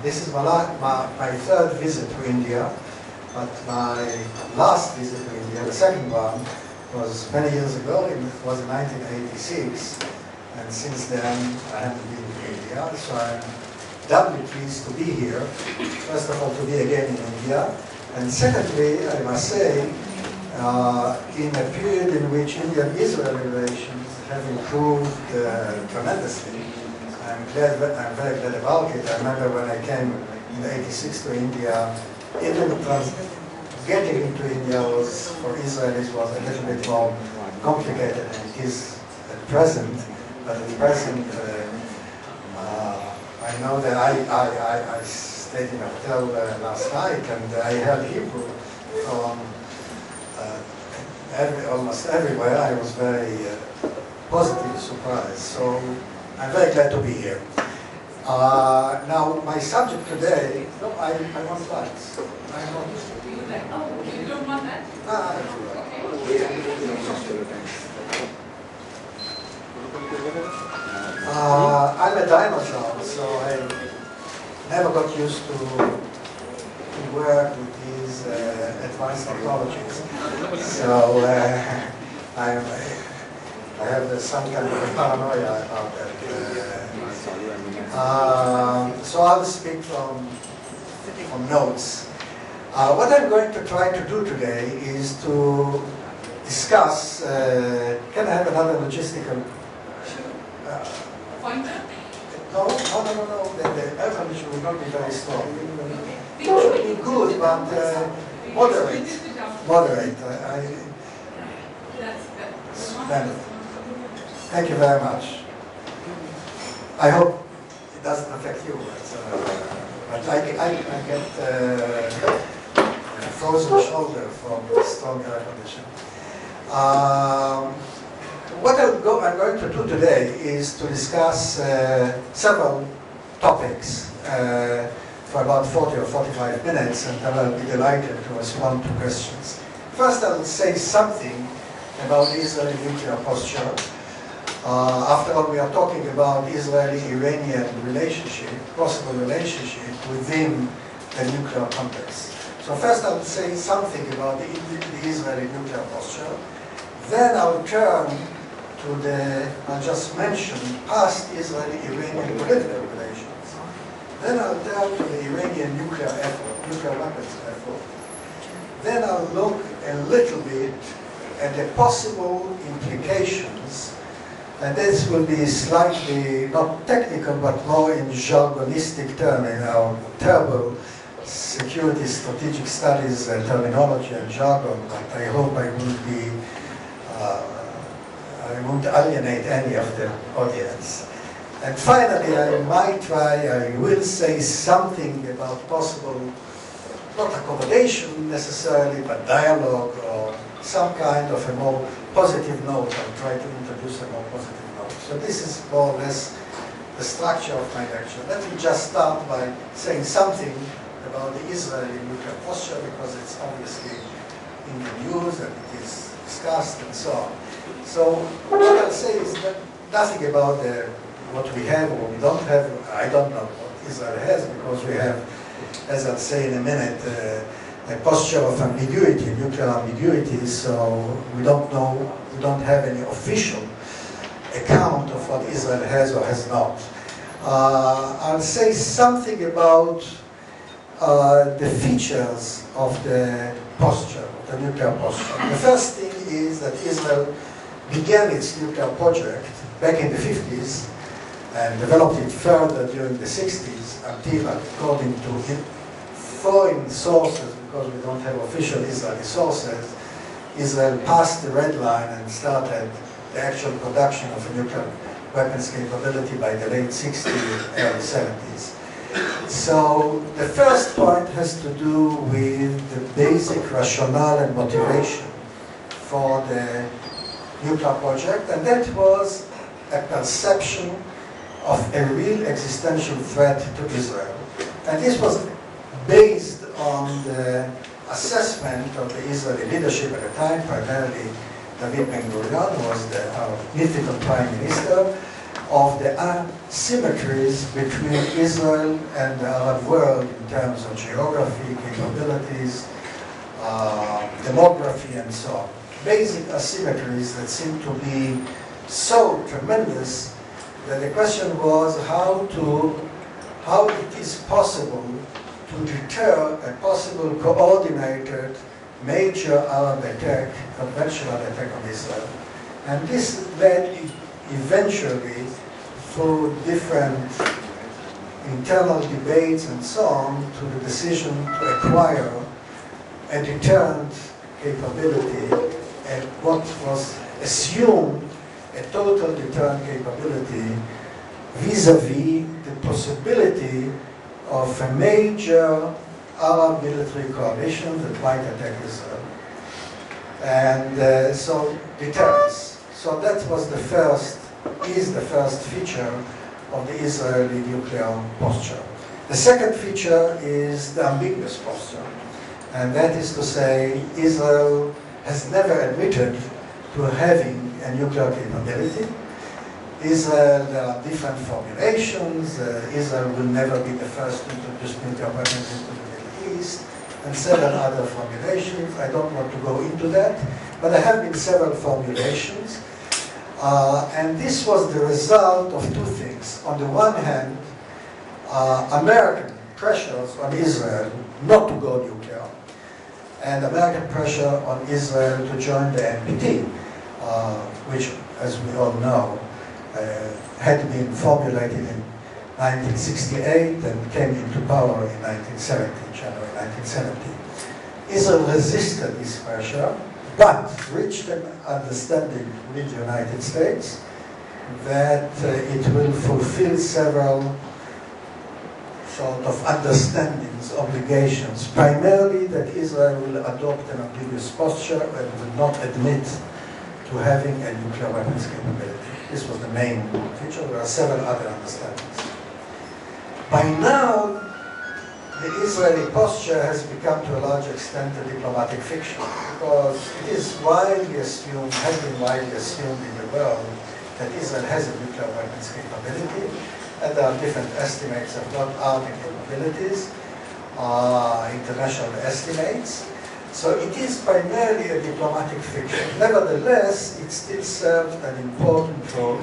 This is my third visit to India, but my last visit to India, the second one, was many years ago. It was in 1986, and since then I haven't been to India, so I'm doubly pleased to be here. First of all, to be again in India, and secondly, I must say, in a period in which Indian-Israeli relations have improved tremendously. I'm very glad about it. I remember when I came in '86 to India, even getting into India was, for Israelis, was a little bit more complicated than it is at present. But at present, I know that I stayed in a hotel last night, and I heard Hebrew from almost everywhere. I was very positively surprised. So I'm very glad to be here. Now, my subject today, no, I want slides. I want oh, you don't want that? I'm a dinosaur, so I never got used to work with these advanced technologies. So I have some kind of paranoia about that. So I'll speak from notes. What I'm going to try to do today is to discuss, can I have another logistical? Pointer? No. The air conditioner will not be very strong. It should be good, but moderate. Thank you very much. I hope it doesn't affect you, but I get a frozen shoulder from the strong air conditioning. What I'm going to do today is to discuss several topics for about 40 or 45 minutes, and then I'll be delighted to respond to questions. First, I'll say something about the Israeli nuclear posture. After all, we are talking about Israeli-Iranian relationship, possible relationship within the nuclear complex. So first I'll say something about the Israeli nuclear posture. Then I'll turn to I just mentioned, past Israeli-Iranian political relations. Then I'll turn to the Iranian nuclear weapons effort. Then I'll look a little bit at the possible implications, and this will be slightly, not technical, but more in jargonistic terms, in our terrible security strategic studies terminology and jargon, but I hope I won't alienate any of the audience. And finally, I will say something about possible, not accommodation necessarily, but dialogue or some kind of a more positive note. I'll try to introduce a more positive note. So this is more or less the structure of my lecture. Let me just start by saying something about the Israeli nuclear posture, because it's obviously in the news and it is discussed and so on. So what I'll say is that nothing about what we have or we don't have. I don't know what Israel has, because we have, as I'll say in a minute, a posture of ambiguity, nuclear ambiguity, so we don't know, we don't have any official account of what Israel has or has not. I'll say something about the features of the posture, the nuclear posture. The first thing is that Israel began its nuclear project back in the 50s and developed it further during the 60s until, according to foreign sources, because we don't have official Israeli sources, Israel passed the red line and started the actual production of a nuclear weapons capability by the late 60s, early 70s. So the first point has to do with the basic rationale and motivation for the nuclear project, and that was a perception of a real existential threat to Israel. And this was based on the assessment of the Israeli leadership at the time, primarily David Ben-Gurion, who was our mythical prime minister, of the asymmetries between Israel and the Arab world in terms of geography, capabilities, demography, and so on. Basic asymmetries that seem to be so tremendous that the question was how it is possible to deter a possible coordinated major Arab attack, conventional attack on Israel. And this led eventually through different internal debates and so on to the decision to acquire a deterrent capability and what was assumed a total deterrent capability vis-a-vis the possibility of a major Arab military coalition that might attack Israel. And so deterrence. So that was is the first feature of the Israeli nuclear posture. The second feature is the ambiguous posture. And that is to say, Israel has never admitted to having a nuclear capability. Israel, there are different formulations. Israel will never be the first to introduce nuclear weapons into the Middle East, and several other formulations. I don't want to go into that, but there have been several formulations. And this was the result of two things. On the one hand, American pressures on Israel not to go nuclear, and American pressure on Israel to join the NPT, which, as we all know, had been formulated in 1968 and came into power in 1970, January 1970. Israel resisted this pressure, but reached an understanding with the United States that it will fulfill several sort of understandings, obligations, primarily that Israel will adopt an ambiguous posture and will not admit to having a nuclear weapons capability. This was the main feature. There are several other understandings. By now, the Israeli posture has become to a large extent a diplomatic fiction, because it is widely assumed, has been widely assumed in the world that Israel has a nuclear weapons capability, and there are different estimates of what are the capabilities, international estimates. So it is primarily a diplomatic fiction. Nevertheless, it still serves an important role.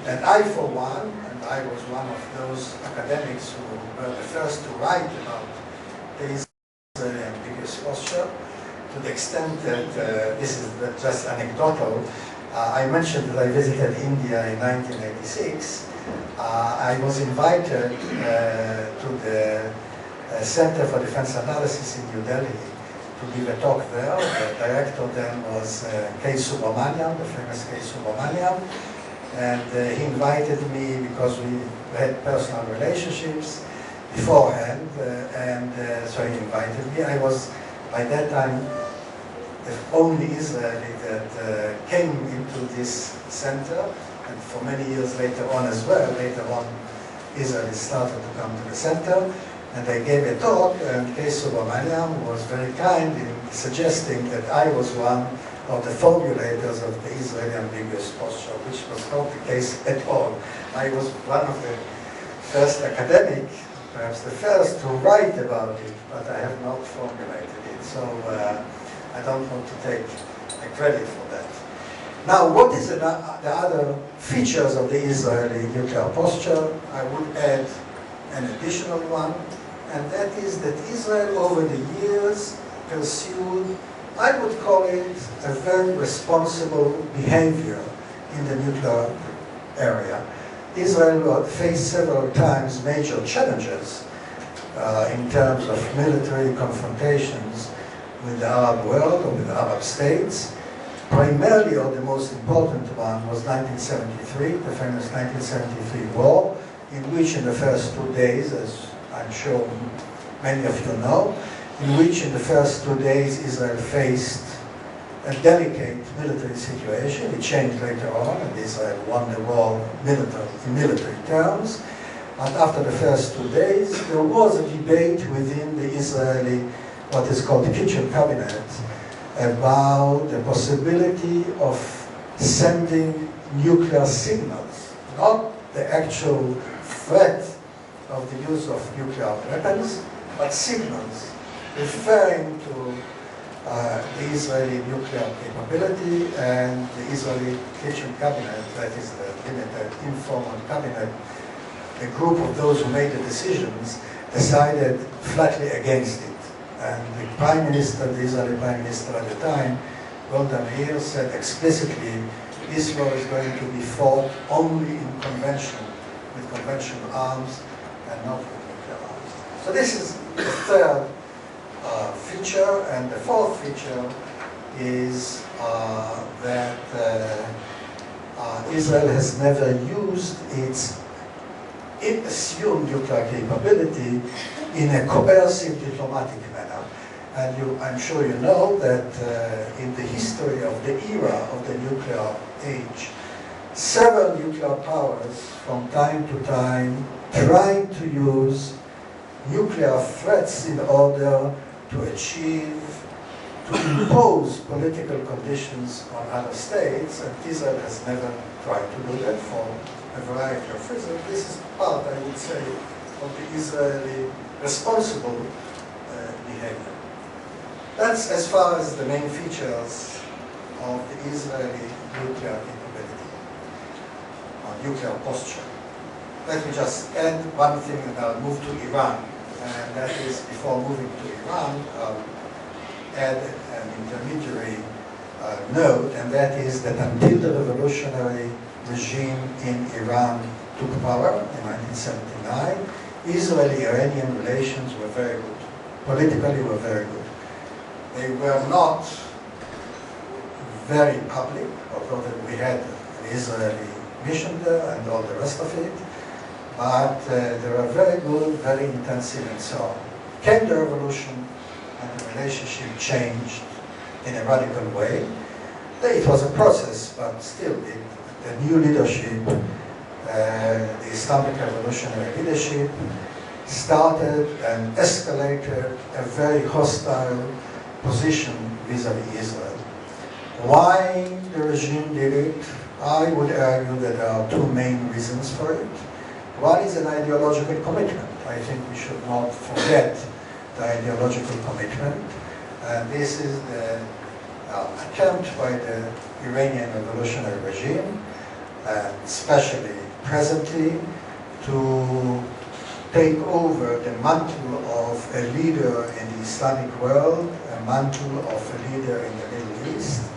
And I, for one, and I was one of those academics who were the first to write about the Israeli ambiguous posture, to the extent that this is just anecdotal. I mentioned that I visited India in 1986. I was invited to the Center for Defense Analysis in New Delhi to give a talk there. The director then was K. Subramaniam, the famous K. Subramaniam, and he invited me because we had personal relationships beforehand, so he invited me. I was, by that time, the only Israeli that came into this center, and for many years later on as well. Later on, Israelis started to come to the center. And I gave a talk, and K. Subramaniam was very kind in suggesting that I was one of the formulators of the Israeli ambiguous posture, which was not the case at all. I was one of the first academic, perhaps the first to write about it, but I have not formulated it. So I don't want to take the credit for that. Now, what is the other features of the Israeli nuclear posture? I would add an additional one, and that is that Israel over the years pursued, I would call it, a very responsible behavior in the nuclear area. Israel faced several times major challenges in terms of military confrontations with the Arab world or with the Arab states. Primarily, or the most important one, was 1973, the famous 1973 war, in which in the first 2 days, as I'm sure many of you know, in which in the first 2 days Israel faced a delicate military situation. It changed later on, and Israel won the war in military terms. But after the first 2 days, there was a debate within the Israeli, what is called the kitchen cabinet, about the possibility of sending nuclear signals, not the actual threat of the use of nuclear weapons, but signals referring to the Israeli nuclear capability, and the Israeli kitchen cabinet, that is the limited informal cabinet, a group of those who made the decisions, decided flatly against it. And the Prime Minister, the Israeli Prime Minister at the time, Yair, said explicitly, this war is going to be fought only in convention, with conventional arms, and not with nuclear arms. So this is the third feature, and the fourth feature is that Israel has never used its assumed nuclear capability in a coercive diplomatic manner. And I'm sure you know that in the history of the era of the nuclear age, several nuclear powers from time to time tried to use nuclear threats in order to achieve, to impose political conditions on other states, and Israel has never tried to do that for a variety of reasons. This is part, I would say, of the Israeli responsible behavior. That's as far as the main features of the Israeli nuclear capability, or nuclear posture. Let me just add one thing and I'll move to Iran. And that is, before moving to Iran, I'll add an intermediary note, and that is that until the revolutionary regime in Iran took power in 1979, Israeli-Iranian relations were very good. Politically were very good. They were not very public, although we had an Israeli mission there and all the rest of it, but they were very good, very intensive, and so on. Came the revolution, and the relationship changed in a radical way. It was a process, but still, the new leadership, the Islamic revolutionary leadership, started and escalated a very hostile position vis-à-vis Israel. Why the regime did it? I would argue that there are two main reasons for it. One is an ideological commitment. I think we should not forget the ideological commitment. And this is the attempt by the Iranian revolutionary regime, especially presently, to take over the mantle of a leader in the Islamic world, a mantle of a leader in the Middle East,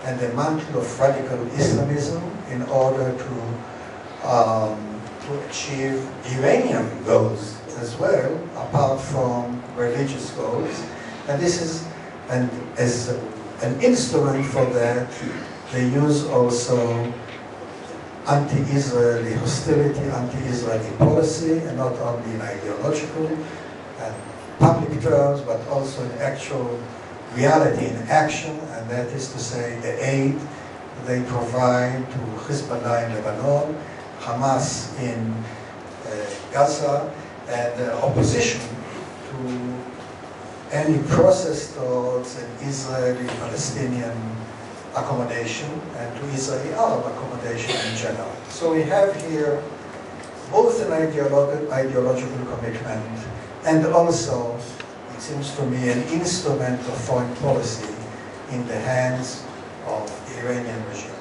and the mantle of radical Islamism in order to achieve Iranian goals as well, apart from religious goals. And this is, as an instrument for that, they use also anti-Israeli hostility, anti-Israeli policy, and not only in ideological and public terms, but also in actual reality, in action, and that is to say the aid they provide to Hezbollah in Lebanon, Hamas in Gaza, and opposition to any process towards an Israeli-Palestinian accommodation and to Israeli-Arab accommodation in general. So we have here both an ideological commitment and also, it seems to me, an instrument of foreign policy in the hands of the Iranian regime.